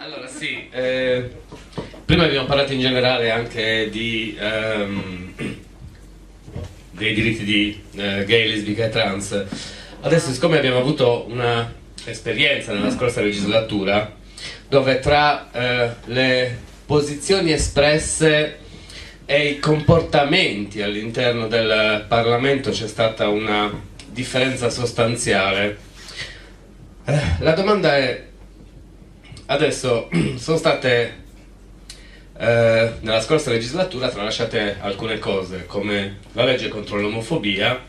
Allora sì, prima abbiamo parlato in generale anche dei diritti di gay, lesbiche e trans. Adesso, siccome abbiamo avuto una esperienza nella scorsa legislatura dove tra le posizioni espresse e i comportamenti all'interno del Parlamento c'è stata una differenza sostanziale, la domanda è: adesso sono state nella scorsa legislatura tralasciate alcune cose, come la legge contro l'omofobia,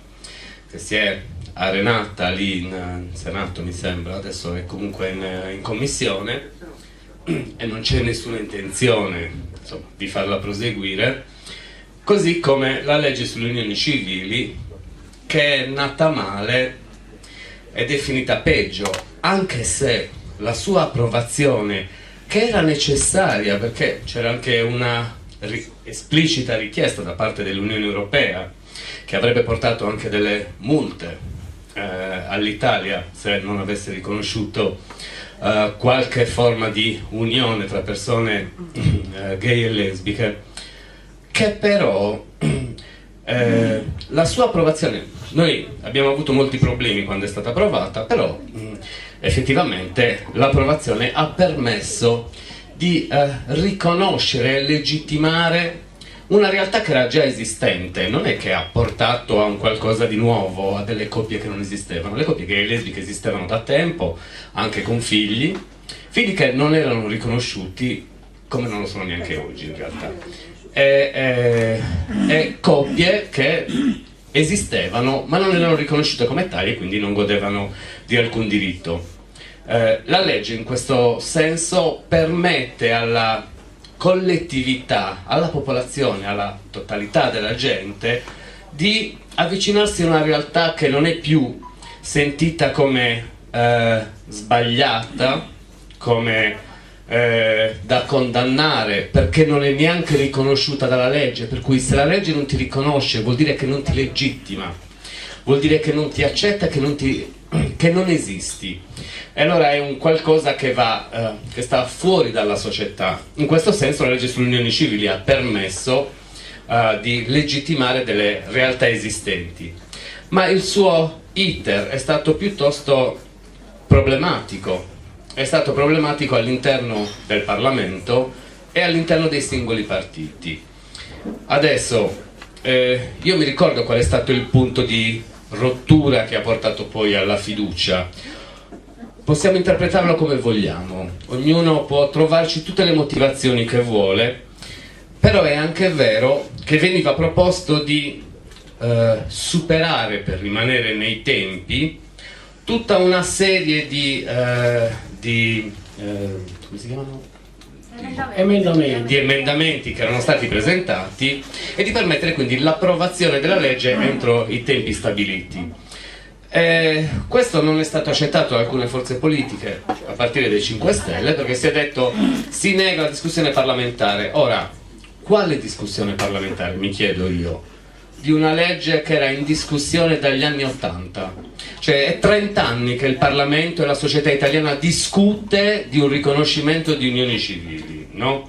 che si è arenata lì in Senato, mi sembra, adesso è comunque in commissione e non c'è nessuna intenzione, insomma, di farla proseguire, così come la legge sulle unioni civili, che è nata male ed è finita peggio, anche se la sua approvazione, che era necessaria perché c'era anche una esplicita richiesta da parte dell'Unione Europea che avrebbe portato anche delle multe all'Italia se non avesse riconosciuto qualche forma di unione tra persone gay e lesbiche, che però la sua approvazione, noi abbiamo avuto molti problemi quando è stata approvata, però effettivamente l'approvazione ha permesso di riconoscere e legittimare una realtà che era già esistente. Non è che ha portato a un qualcosa di nuovo, a delle coppie che non esistevano. Le coppie gay e lesbiche esistevano da tempo, anche con figli che non erano riconosciuti, come non lo sono neanche oggi in realtà, e coppie che esistevano ma non erano riconosciute come tali e quindi non godevano di alcun diritto. La legge in questo senso permette alla collettività, alla popolazione, alla totalità della gente di avvicinarsi a una realtà che non è più sentita come sbagliata, come da condannare, perché non è neanche riconosciuta dalla legge, per cui se la legge non ti riconosce vuol dire che non ti legittima, vuol dire che non ti accetta, che non esisti, e allora è un qualcosa che che sta fuori dalla società. In questo senso la legge sulle unioni civili ha permesso di legittimare delle realtà esistenti, ma il suo iter è stato piuttosto problematico. È stato problematico all'interno del Parlamento e all'interno dei singoli partiti. Adesso io mi ricordo qual è stato il punto di rottura che ha portato poi alla fiducia. Possiamo interpretarlo come vogliamo, ognuno può trovarci tutte le motivazioni che vuole, però è anche vero che veniva proposto di superare, per rimanere nei tempi, tutta una serie di come si chiamano? Di emendamenti che erano stati presentati e di permettere quindi l'approvazione della legge entro i tempi stabiliti. Questo non è stato accettato da alcune forze politiche, a partire dai 5 Stelle, perché si è detto si nega la discussione parlamentare. Ora, quale discussione parlamentare, mi chiedo io, di una legge che era in discussione dagli anni '80? Cioè è 30 anni che il Parlamento e la società italiana discute di un riconoscimento di unioni civili, no?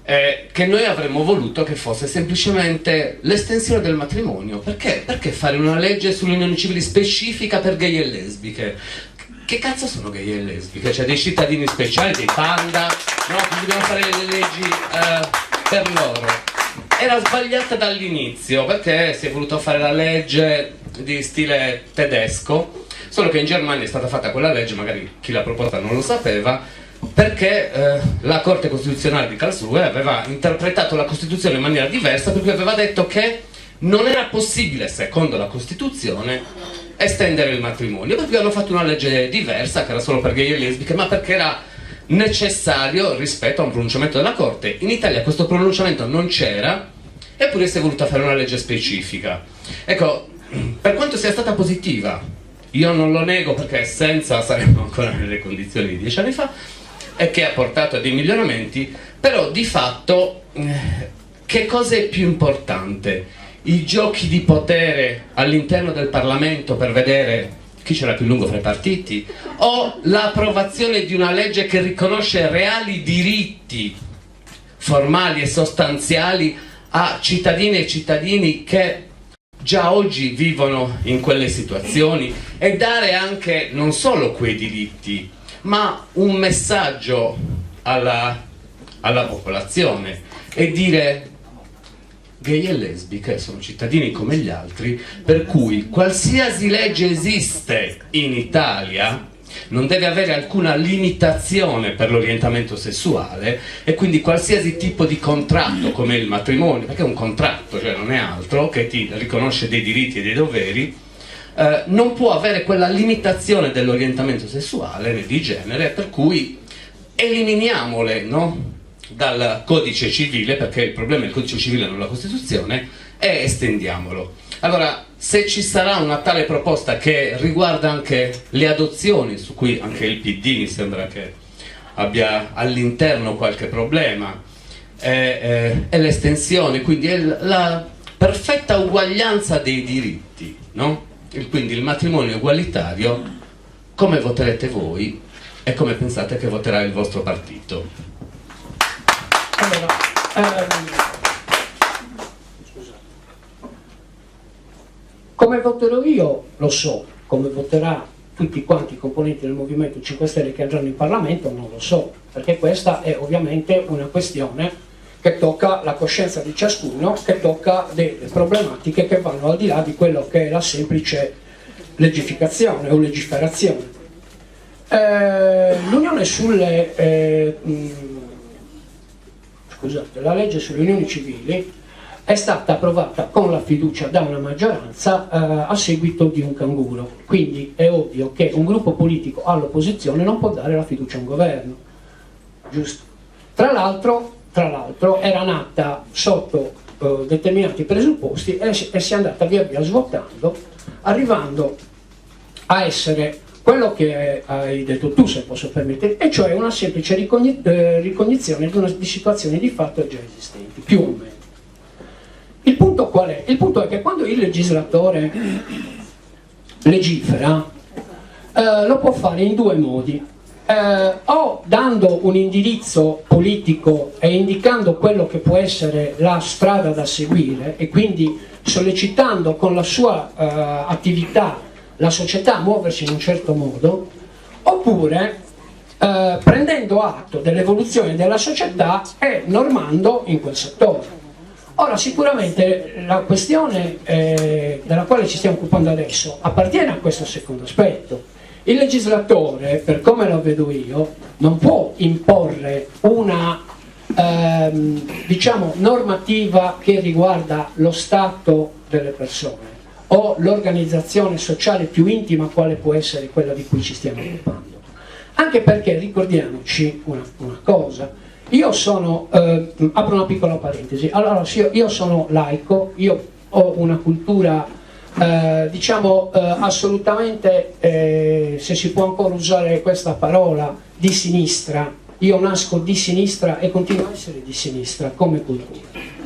Che noi avremmo voluto che fosse semplicemente l'estensione del matrimonio. Perché? Perché fare una legge sulle unioni civili specifica per gay e lesbiche? Che cazzo sono gay e lesbiche? Cioè dei cittadini speciali, dei panda? No, dobbiamo fare le leggi per loro. Era sbagliata dall'inizio perché si è voluto fare la legge di stile tedesco, solo che in Germania è stata fatta quella legge, magari chi l'ha proposta non lo sapeva, perché la Corte Costituzionale di Karlsruhe aveva interpretato la Costituzione in maniera diversa, per cui aveva detto che non era possibile, secondo la Costituzione, estendere il matrimonio, per cui hanno fatto una legge diversa che era solo per gay e lesbiche, ma perché era necessario rispetto a un pronunciamento della Corte. In Italia questo pronunciamento non c'era, eppure si è voluta fare una legge specifica. Ecco, per quanto sia stata positiva, io non lo nego perché senza saremmo ancora nelle condizioni di 10 anni fa, e che ha portato a dei miglioramenti, però di fatto che cosa è più importante? I giochi di potere all'interno del Parlamento per vedere chi ce l'ha più lungo fra i partiti, o l'approvazione di una legge che riconosce reali diritti formali e sostanziali a cittadine e cittadini che già oggi vivono in quelle situazioni, e dare anche non solo quei diritti, ma un messaggio alla popolazione e dire: gay e lesbiche sono cittadini come gli altri, per cui qualsiasi legge esiste in Italia non deve avere alcuna limitazione per l'orientamento sessuale, e quindi qualsiasi tipo di contratto come il matrimonio, perché è un contratto, cioè non è altro, che ti riconosce dei diritti e dei doveri, non può avere quella limitazione dell'orientamento sessuale né di genere, per cui eliminiamole, no? Dal codice civile, perché il problema è il codice civile, non la Costituzione, e estendiamolo. Allora, se ci sarà una tale proposta che riguarda anche le adozioni, su cui anche il PD mi sembra che abbia all'interno qualche problema, e l'estensione, quindi è la perfetta uguaglianza dei diritti, no? Quindi il matrimonio egualitario, come voterete voi e come pensate che voterà il vostro partito? Allora, come voterò io lo so, come voterà tutti quanti i componenti del Movimento 5 Stelle che andranno in Parlamento non lo so, perché questa è ovviamente una questione che tocca la coscienza di ciascuno, che tocca delle problematiche che vanno al di là di quello che è la semplice legificazione o legiferazione. L'unione sulle la legge sulle unioni civili è stata approvata con la fiducia da una maggioranza a seguito di un canguro, quindi è ovvio che un gruppo politico all'opposizione non può dare la fiducia a un governo, giusto? Tra l'altro era nata sotto determinati presupposti e si è andata via via svuotando, arrivando a essere quello che hai detto tu, se posso permettere, e cioè una semplice ricognizione di situazioni di fatto già esistenti, più o meno. Il punto qual è? Il punto è che quando il legislatore legifera lo può fare in due modi, o dando un indirizzo politico e indicando quello che può essere la strada da seguire, e quindi sollecitando con la sua attività la società a muoversi in un certo modo, oppure prendendo atto dell'evoluzione della società e normando in quel settore. Ora, sicuramente la questione della quale ci stiamo occupando adesso appartiene a questo secondo aspetto. Il legislatore, per come la vedo io, non può imporre una diciamo normativa che riguarda lo stato delle persone o l'organizzazione sociale più intima quale può essere quella di cui ci stiamo occupando. Anche perché ricordiamoci una cosa, io sono, apro una piccola parentesi, allora io sono laico, io ho una cultura diciamo assolutamente, se si può ancora usare questa parola, di sinistra. Io nasco di sinistra e continuo a essere di sinistra come cultura.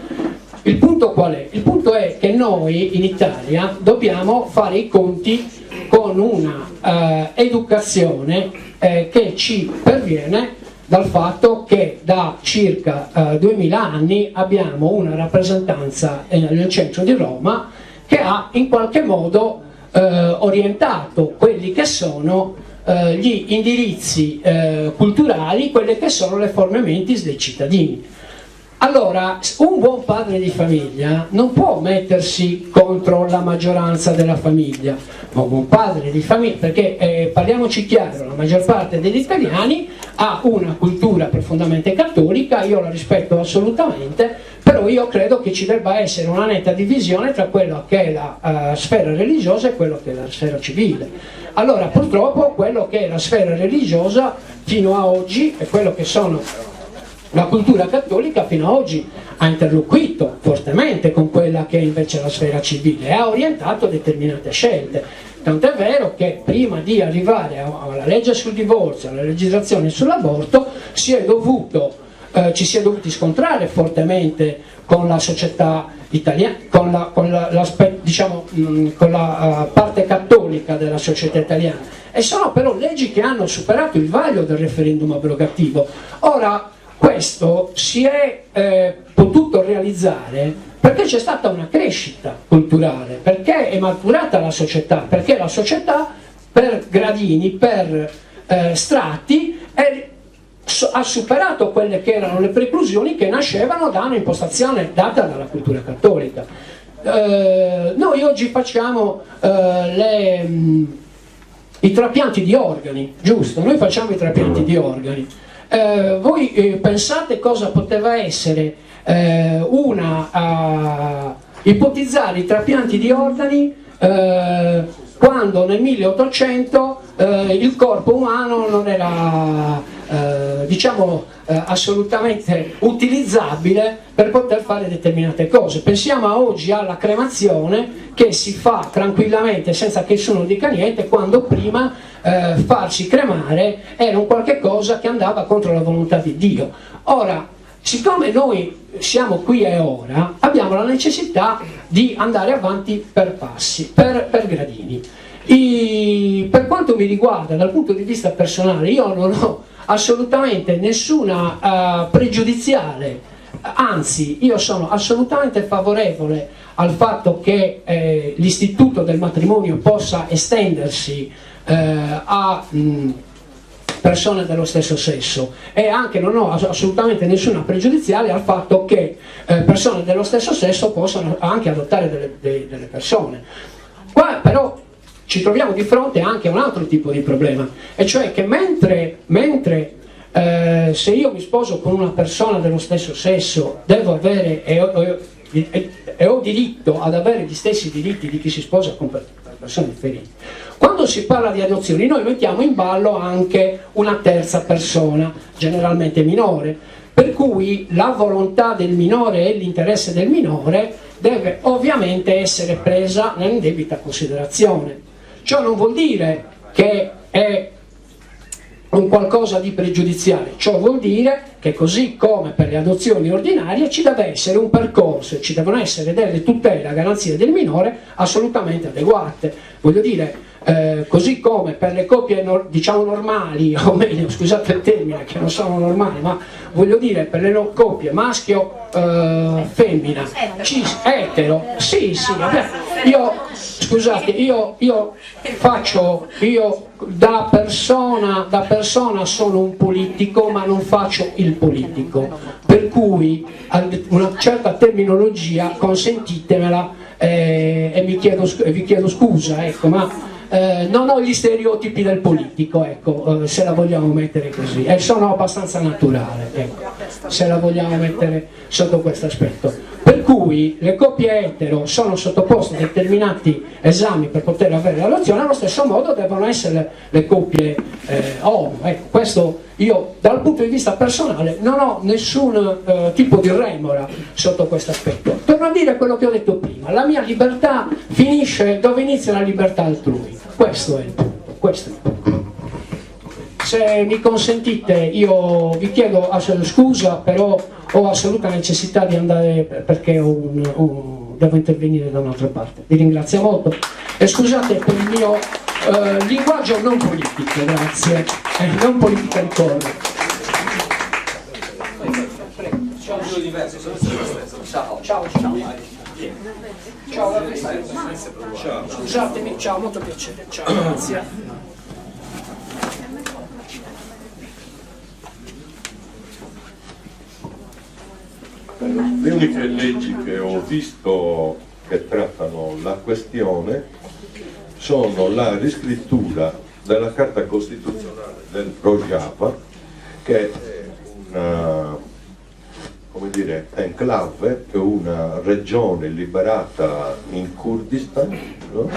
Il punto qual è? Il punto è che noi in Italia dobbiamo fare i conti con una educazione che ci perviene dal fatto che da circa 2000 anni abbiamo una rappresentanza nel centro di Roma che ha in qualche modo orientato quelli che sono gli indirizzi culturali, quelle che sono le forme mentis dei cittadini. Allora, un buon padre di famiglia non può mettersi contro la maggioranza della famiglia, ma un buon padre di famiglia, perché parliamoci chiaro, la maggior parte degli italiani ha una cultura profondamente cattolica, io la rispetto assolutamente, però io credo che ci debba essere una netta divisione tra quello che è la sfera religiosa e quello che è la sfera civile. Allora, purtroppo quello che è la sfera religiosa fino a oggi e quello che sono la cultura cattolica fino ad oggi ha interloquito fortemente con quella che è invece la sfera civile e ha orientato determinate scelte. Tant'è vero che prima di arrivare alla legge sul divorzio, alla legislazione sull'aborto, si è dovuto ci si è dovuti scontrare fortemente con la società italiana, con la parte cattolica della società italiana, e sono però leggi che hanno superato il vaglio del referendum abrogativo. Ora, questo si è potuto realizzare perché c'è stata una crescita culturale, perché è maturata la società, perché la società per gradini, per strati ha superato quelle che erano le preclusioni che nascevano da un'impostazione data dalla cultura cattolica. Noi oggi facciamo i trapianti di organi, giusto? Noi facciamo i trapianti di organi. Voi pensate cosa poteva essere ipotizzare i trapianti di organi quando nel 1800 il corpo umano non era assolutamente utilizzabile per poter fare determinate cose. Pensiamo a oggi alla cremazione, che si fa tranquillamente senza che nessuno dica niente, quando prima farsi cremare era un qualche cosa che andava contro la volontà di Dio. Ora, siccome noi siamo qui e ora, abbiamo la necessità di andare avanti per passi, per gradini. Per quanto mi riguarda, dal punto di vista personale, io non ho assolutamente nessuna pregiudiziale, anzi io sono assolutamente favorevole al fatto che l'istituto del matrimonio possa estendersi a persone dello stesso sesso, e anche non ho assolutamente nessuna pregiudiziale al fatto che persone dello stesso sesso possano anche adottare delle persone. Qua però ci troviamo di fronte anche a un altro tipo di problema, e cioè che mentre se io mi sposo con una persona dello stesso sesso devo avere e ho diritto ad avere gli stessi diritti di chi si sposa con persone differenti. Quando si parla di adozioni noi mettiamo in ballo anche una terza persona, generalmente minore, per cui la volontà del minore e l'interesse del minore deve ovviamente essere presa in debita considerazione. Ciò non vuol dire che è un qualcosa di pregiudiziale, ciò vuol dire che così come per le adozioni ordinarie ci deve essere un percorso, ci devono essere delle tutele a garanzia del minore assolutamente adeguate. Voglio dire, così come per le coppie diciamo normali, o meglio, scusate il termine che non sono normali, ma voglio dire per le coppie maschio femmina, cis, etero, sì, io da persona sono un politico, ma non faccio il politico, per cui una certa terminologia consentitemela e vi chiedo scusa, ecco, ma non ho gli stereotipi del politico, ecco, se la vogliamo mettere così, e sono abbastanza naturale, ecco, se la vogliamo mettere sotto questo aspetto. Per cui le coppie etero sono sottoposte a determinati esami per poter avere l'adozione, allo stesso modo devono essere le coppie homo. Ecco, questo io dal punto di vista personale non ho nessun tipo di remora sotto questo aspetto. Torno a dire quello che ho detto prima, la mia libertà finisce dove inizia la libertà altrui, questo è il punto, questo è il punto. Se mi consentite io vi chiedo scusa, però ho assoluta necessità di andare perché devo intervenire da un'altra parte. Vi ringrazio molto e scusate per il mio linguaggio non politico, grazie, non politica corre. Ciao. Scusatemi, ciao, molto piacere. Ciao, grazie. Le uniche leggi che ho visto che trattano la questione sono la riscrittura della Carta Costituzionale del Rojava, che è una, come dire, enclave, è una regione liberata in Kurdistan, no?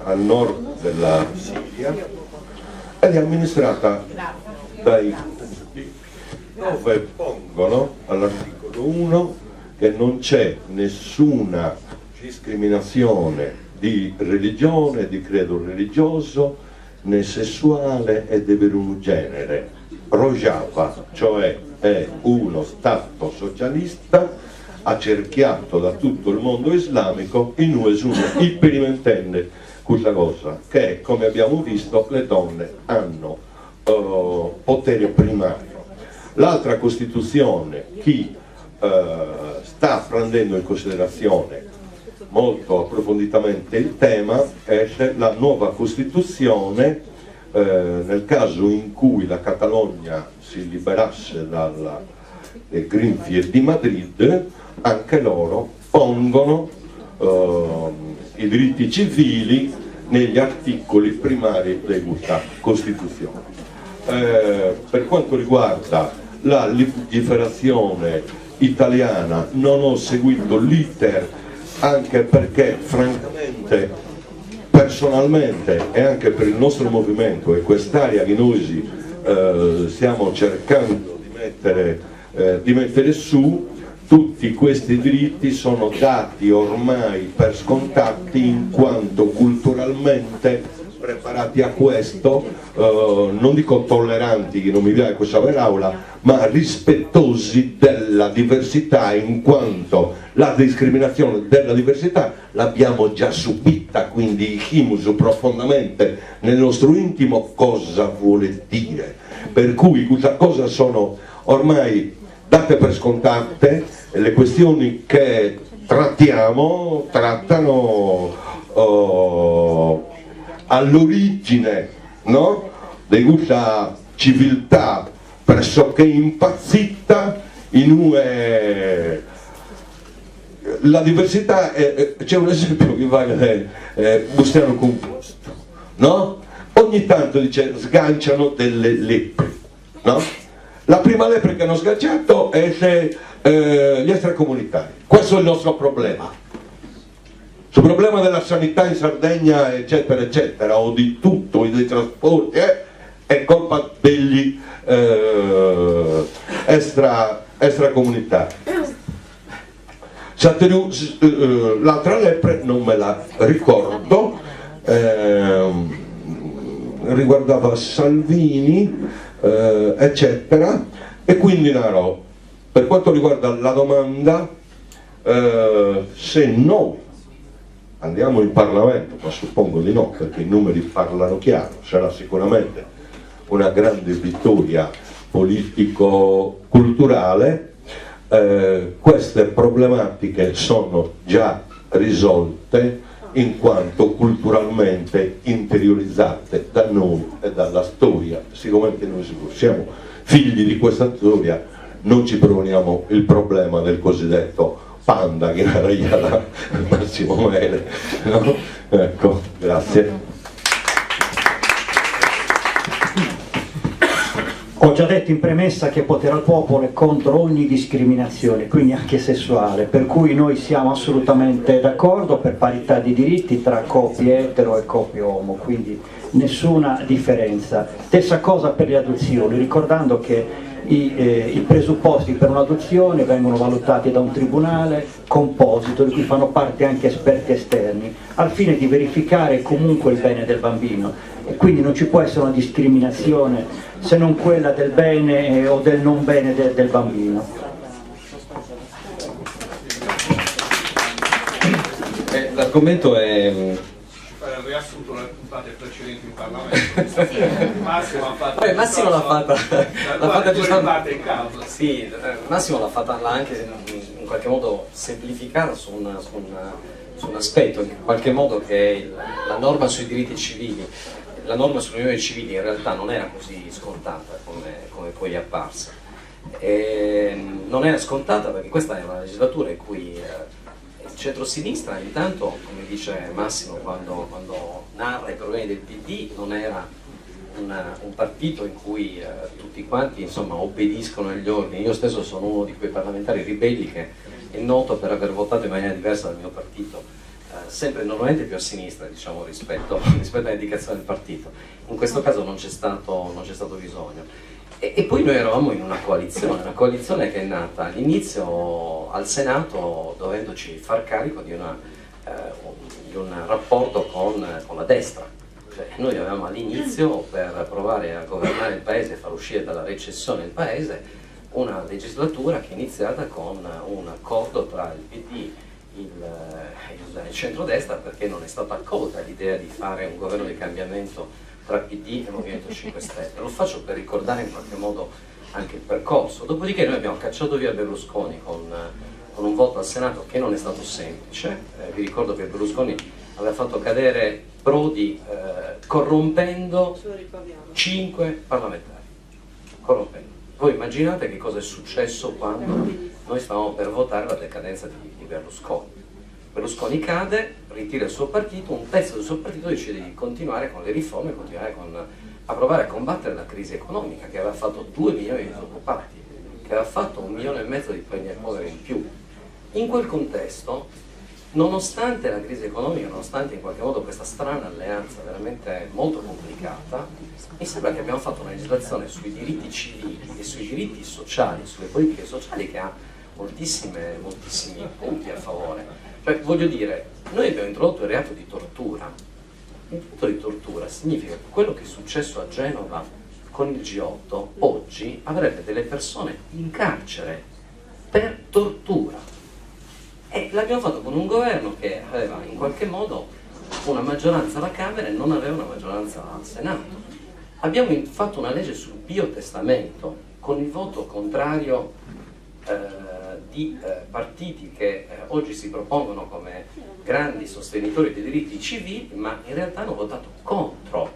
A nord della Siria, ed è amministrata dai curdi, dove pongono all'articolo 1 che non c'è nessuna discriminazione di religione, di credo religioso, né sessuale e deve avere un genere. Rojava, cioè è uno Stato socialista accerchiato da tutto il mondo islamico, in nessuno sperimentende questa cosa, che come abbiamo visto le donne hanno potere primario. L'altra Costituzione, chi sta prendendo in considerazione molto approfonditamente il tema, è la nuova Costituzione, nel caso in cui la Catalogna si liberasse dal Grinfield di Madrid, anche loro pongono i diritti civili negli articoli primari della Costituzione. Per quanto riguarda la legiferazione italiana, non ho seguito l'iter, anche perché francamente, personalmente e anche per il nostro movimento e quest'area che noi stiamo cercando di mettere su, tutti questi diritti sono dati ormai per scontati, in quanto culturalmente preparati a questo, non dico tolleranti, che non mi piace questa parola, ma rispettosi della diversità, in quanto la discriminazione della diversità l'abbiamo già subita, quindi chimus profondamente nel nostro intimo cosa vuole dire. Per cui questa cosa sono ormai date per scontate, e le questioni che trattano all'origine, no? di questa civiltà pressoché impazzita, la diversità c'è un esempio che vale Bustiano Composto, no? Ogni tanto dice sganciano delle lepri, no? La prima lepre che hanno sganciato è gli extracomunitari. Questo è il nostro problema. Sul problema della sanità in Sardegna, eccetera, eccetera, o di tutto, dei trasporti, è colpa degli extracomunitari. L'altra lepre non me la ricordo, riguardava Salvini, eccetera, e quindi per quanto riguarda la domanda, se noi andiamo in Parlamento, ma suppongo di no, perché i numeri parlano chiaro, sarà sicuramente una grande vittoria politico-culturale, queste problematiche sono già risolte, in quanto culturalmente interiorizzate da noi e dalla storia. Siccome noi siamo figli di questa storia, non ci proponiamo il problema del cosiddetto panda che era Massimo Mele, no? Ecco, grazie. Ho già detto in premessa che Potere al Popolo è contro ogni discriminazione, quindi anche sessuale, per cui noi siamo assolutamente d'accordo per parità di diritti tra coppie etero e coppie omo, quindi nessuna differenza. Stessa cosa per le adozioni, ricordando che i presupposti per un'adozione vengono valutati da un tribunale composito di cui fanno parte anche esperti esterni, al fine di verificare comunque il bene del bambino, e quindi non ci può essere una discriminazione se non quella del bene o del non bene del bambino. L'argomento è... fare il riassunto delle puntate precedenti in Parlamento. Massimo l'ha fatta giustamente. Sì, Massimo l'ha anche in qualche modo semplificata su un aspetto, in qualche modo, che è la norma sui diritti civili. La norma sulle unioni civili in realtà non era così scontata come poi è apparsa. Non era scontata perché questa è una legislatura in cui il centro-sinistra, intanto, come dice Massimo quando narra i problemi del PD, non era un partito in cui tutti quanti, insomma, obbediscono agli ordini. Io stesso sono uno di quei parlamentari ribelli che è noto per aver votato in maniera diversa dal mio partito, sempre normalmente più a sinistra, diciamo, rispetto all'indicazione del partito. In questo caso non c'è stato bisogno. E poi noi eravamo in una coalizione che è nata all'inizio al Senato dovendoci far carico di un rapporto con la destra, Cioè, noi avevamo all'inizio, per provare a governare il paese e far uscire dalla recessione il paese, una legislatura che è iniziata con un accordo tra il PD e il centrodestra, perché non è stata accolta l'idea di fare un governo di cambiamento tra PD e Movimento 5 Stelle. Lo faccio per ricordare in qualche modo anche il percorso. Dopodiché noi abbiamo cacciato via Berlusconi con un voto al Senato che non è stato semplice. Vi ricordo che Berlusconi aveva fatto cadere Prodi corrompendo 5 parlamentari. Corrompendo. Voi immaginate che cosa è successo quando noi stavamo per votare la decadenza di Berlusconi. Berlusconi cade, ritira il suo partito, un pezzo del suo partito decide di continuare con le riforme, continuare a provare a combattere la crisi economica che aveva fatto 2 milioni di disoccupati, che aveva fatto 1,5 milioni di poveri in più. In quel contesto, nonostante la crisi economica, nonostante in qualche modo questa strana alleanza veramente molto complicata, mi sembra che abbiamo fatto una legislazione sui diritti civili e sui diritti sociali, sulle politiche sociali, che ha moltissimi punti a favore. Cioè, voglio dire, noi abbiamo introdotto il reato di tortura. Il reato di tortura significa che quello che è successo a Genova con il G8 oggi avrebbe delle persone in carcere per tortura. E l'abbiamo fatto con un governo che aveva in qualche modo una maggioranza alla Camera e non aveva una maggioranza al Senato. Abbiamo fatto una legge sul biotestamento con il voto contrario di partiti che oggi si propongono come grandi sostenitori dei diritti civili, ma in realtà hanno votato contro.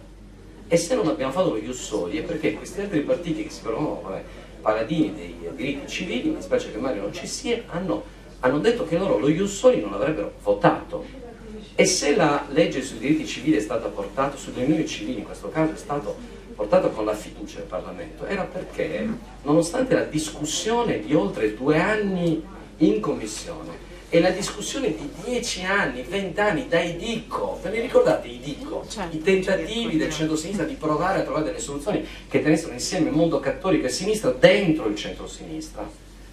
E se non abbiamo fatto lo ius soli è perché questi altri partiti che si propongono come paladini dei diritti civili, mi spiace che Mario non ci sia, hanno detto che loro lo ius soli non avrebbero votato. E se la legge sui diritti civili è stata portata, sulle unioni civili in questo caso è stato portato con la fiducia del Parlamento, era perché nonostante la discussione di oltre 2 anni in commissione e la discussione di 10 anni, 20 anni dai DICO, ve li ricordate i DICO? I tentativi del centro-sinistra di provare a trovare delle soluzioni che tenessero insieme il mondo cattolico e sinistra dentro il centro-sinistra.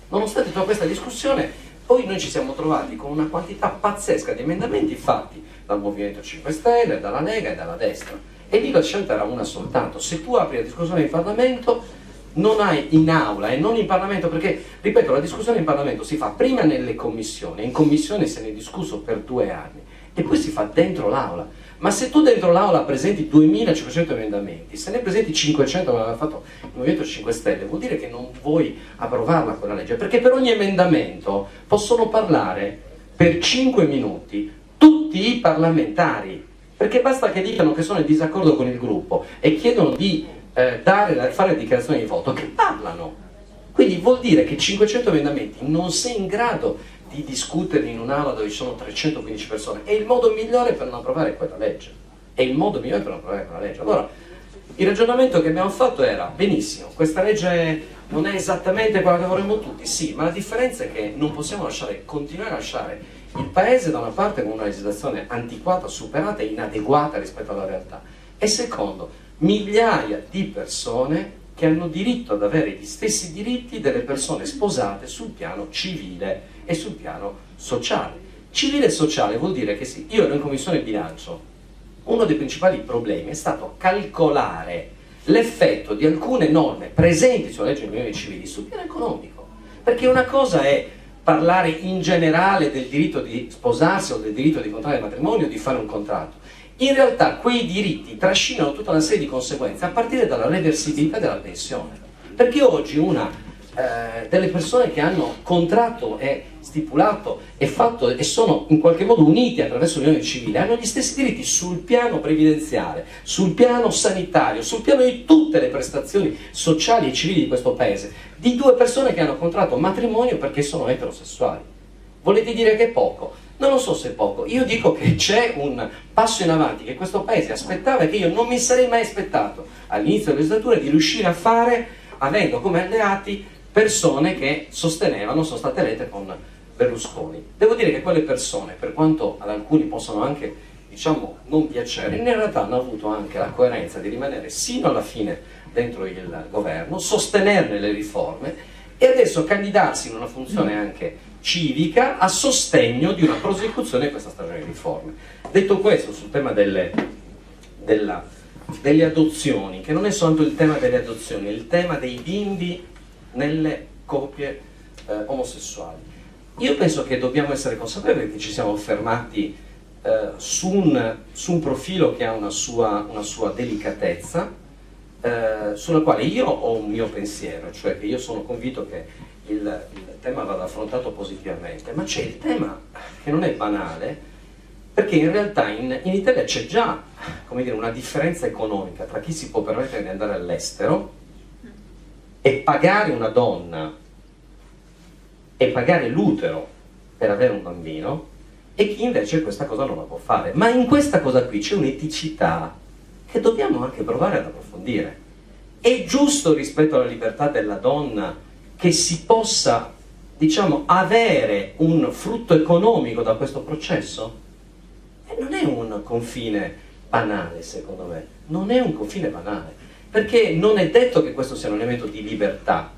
Nonostante tutta questa discussione, poi noi ci siamo trovati con una quantità pazzesca di emendamenti fatti dal Movimento 5 Stelle, dalla Lega e dalla destra. E lì la scelta era una soltanto: se tu apri la discussione in Parlamento, non hai in aula e non in Parlamento, perché, ripeto, la discussione in Parlamento si fa prima nelle commissioni, in commissione se ne è discusso per 2 anni, e poi si fa dentro l'aula. Ma se tu dentro l'aula presenti 2500 emendamenti, se ne presenti 500 come aveva fatto il Movimento 5 Stelle, vuol dire che non vuoi approvarla quella legge, perché per ogni emendamento possono parlare per 5 minuti tutti i parlamentari, perché basta che dicano che sono in disaccordo con il gruppo e chiedono di fare dichiarazioni di voto, che parlano. Quindi vuol dire che 500 emendamenti non sei in grado di discuterli in un'aula dove ci sono 315 persone. È il modo migliore per non approvare quella legge. È il modo migliore per non approvare quella legge. Allora, il ragionamento che abbiamo fatto era: benissimo, questa legge non è esattamente quella che vorremmo tutti, sì, ma la differenza è che non possiamo continuare a lasciare il paese da una parte con una legislazione antiquata, superata e inadeguata rispetto alla realtà, e secondo, migliaia di persone che hanno diritto ad avere gli stessi diritti delle persone sposate sul piano civile e sul piano sociale. Civile e sociale vuol dire che sì, io ero in commissione bilancio, uno dei principali problemi è stato calcolare l'effetto di alcune norme presenti sulla legge delle unioni civili sul piano economico, perché una cosa è parlare in generale del diritto di sposarsi o del diritto di contrarre matrimonio o di fare un contratto. In realtà quei diritti trascinano tutta una serie di conseguenze, a partire dalla reversibilità della pensione. Perché oggi delle persone che hanno contratto e stipulato e sono in qualche modo uniti attraverso l'unione civile hanno gli stessi diritti sul piano previdenziale, sul piano sanitario, sul piano di tutte le prestazioni sociali e civili di questo paese, di 2 persone che hanno contratto matrimonio perché sono eterosessuali. Volete dire che è poco? Non lo so se è poco, io dico che c'è un passo in avanti che questo paese aspettava e che io non mi sarei mai aspettato all'inizio della legislatura di riuscire a fare, avendo come alleati persone che sono state elette con Berlusconi. Devo dire che quelle persone, per quanto ad alcuni possono anche, diciamo, non piacere, in realtà hanno avuto anche la coerenza di rimanere sino alla fine dentro il governo, sostenerne le riforme e adesso candidarsi in una funzione anche civica a sostegno di una prosecuzione di questa stagione di riforme. Detto questo, sul tema delle delle adozioni, che non è soltanto il tema delle adozioni, è il tema dei bimbi nelle coppie omosessuali. Io penso che dobbiamo essere consapevoli che ci siamo fermati su un profilo che ha una sua delicatezza, sulla quale io ho un mio pensiero, cioè che io sono convinto che il tema vada affrontato positivamente, ma c'è il tema che non è banale, perché in realtà in Italia c'è già, come dire, una differenza economica tra chi si può permettere di andare all'estero e pagare una donna e pagare l'utero per avere un bambino, e chi invece questa cosa non la può fare. Ma in questa cosa qui c'è un'eticità che dobbiamo anche provare ad approfondire. È giusto rispetto alla libertà della donna che si possa, diciamo, avere un frutto economico da questo processo? E non è un confine banale, secondo me, non è un confine banale, perché non è detto che questo sia un elemento di libertà,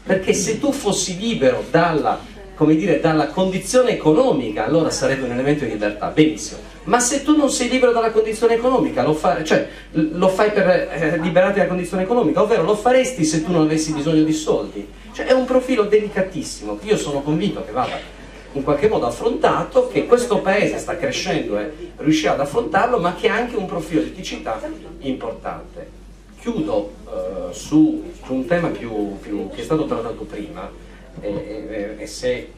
perché se tu fossi libero dalla, come dire, dalla condizione economica, allora sarebbe un elemento di libertà, benissimo, ma se tu non sei libero dalla condizione economica, lo fai per liberarti dalla condizione economica, ovvero lo faresti se tu non avessi bisogno di soldi. Cioè è un profilo delicatissimo, io sono convinto che vada in qualche modo affrontato, che questo paese sta crescendo e riuscirà ad affrontarlo, ma che ha anche un profilo di eticità importante. Chiudo su un tema più che è stato trattato prima, e se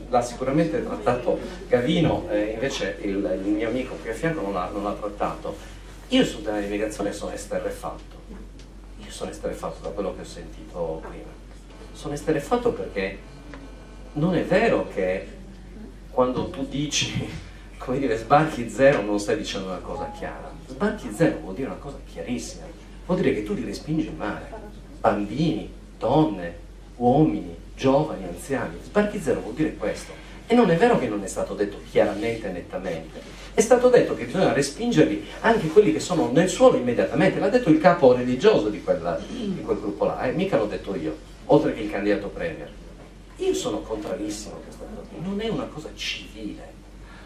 l'ha sicuramente trattato Gavino, invece il mio amico qui a fianco non l'ha trattato. Io sul tema dell'immigrazione sono esterrefatto, da quello che ho sentito prima. Sono esterrefatto perché non è vero che quando tu dici, come dire, sbarchi zero, non stai dicendo una cosa chiara. Sbarchi zero vuol dire una cosa chiarissima, vuol dire che tu li respingi in mare, bambini, donne, uomini, giovani, anziani. Sbarchi zero vuol dire questo. E non è vero che non è stato detto chiaramente e nettamente, è stato detto che bisogna respingerli anche quelli che sono nel suolo immediatamente. L'ha detto il capo religioso di quel gruppo là, mica l'ho detto io, oltre che il candidato premier. Io sono contrarissimo a questa cosa, non è una cosa civile.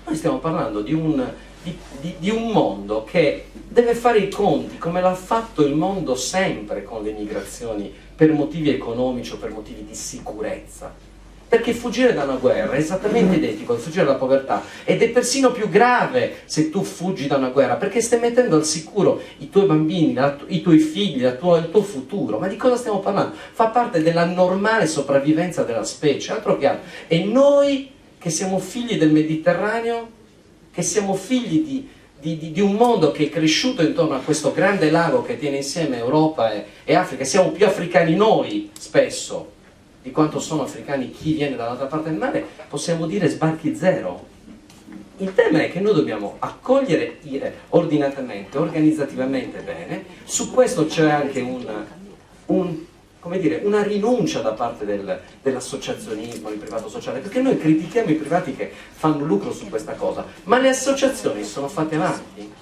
Noi stiamo parlando di un mondo che deve fare i conti, come l'ha fatto il mondo sempre con le migrazioni, per motivi economici o per motivi di sicurezza. Perché fuggire da una guerra è esattamente identico a fuggire dalla povertà, ed è persino più grave se tu fuggi da una guerra, perché stai mettendo al sicuro i tuoi bambini, i tuoi figli, il tuo futuro. Ma di cosa stiamo parlando? Fa parte della normale sopravvivenza della specie, altro che altro. E noi che siamo figli del Mediterraneo, che siamo figli di un mondo che è cresciuto intorno a questo grande lago che tiene insieme Europa e Africa, siamo più africani noi spesso di quanto sono africani chi viene dall'altra parte del mare, possiamo dire sbarchi zero. Il tema è che noi dobbiamo accogliere ordinatamente, organizzativamente bene. Su questo c'è anche una rinuncia da parte dell'associazionismo, il privato sociale, perché noi critichiamo i privati che fanno lucro su questa cosa, ma le associazioni sono fatte avanti.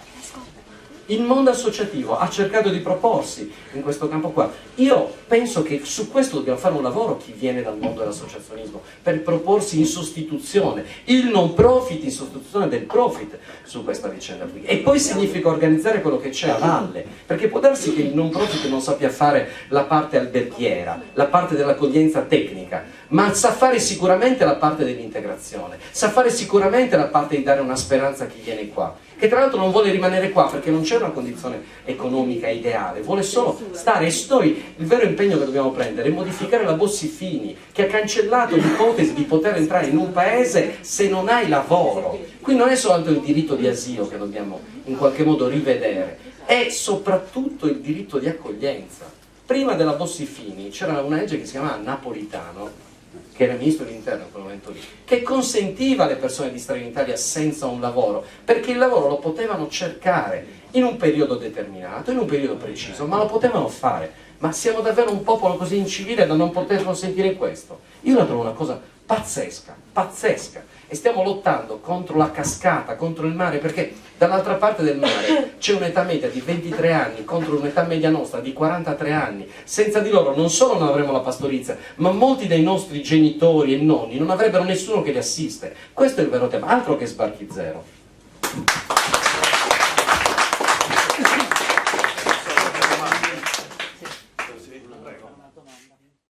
Il mondo associativo ha cercato di proporsi in questo campo qua. Io penso che su questo dobbiamo fare un lavoro, chi viene dal mondo dell'associazionismo, per proporsi in sostituzione, il non profit in sostituzione del profit su questa vicenda qui. E poi significa organizzare quello che c'è a valle, perché può darsi che il non profit non sappia fare la parte alberghiera, la parte dell'accoglienza tecnica, ma sa fare sicuramente la parte dell'integrazione, sa fare sicuramente la parte di dare una speranza a chi viene qua, che tra l'altro non vuole rimanere qua perché non c'è una condizione economica ideale, vuole solo stare. E noi il vero impegno che dobbiamo prendere è modificare la Bossi-Fini, che ha cancellato l'ipotesi di poter entrare in un paese se non hai lavoro. Qui non è soltanto il diritto di asilo che dobbiamo in qualche modo rivedere, è soprattutto il diritto di accoglienza. Prima della Bossi-Fini c'era una legge che si chiamava Napolitano, che era ministro dell'interno in quel momento lì, che consentiva alle persone di stare in Italia senza un lavoro, perché il lavoro lo potevano cercare in un periodo determinato, in un periodo preciso, ma lo potevano fare. Ma siamo davvero un popolo così incivile da non poter consentire questo? Io la trovo una cosa pazzesca, pazzesca, e stiamo lottando contro la cascata, contro il mare, perché dall'altra parte del mare c'è un'età media di 23 anni contro un'età media nostra di 43 anni. Senza di loro non solo non avremo la pastorizia, ma molti dei nostri genitori e nonni non avrebbero nessuno che li assiste. Questo è il vero tema, altro che sbarchi zero.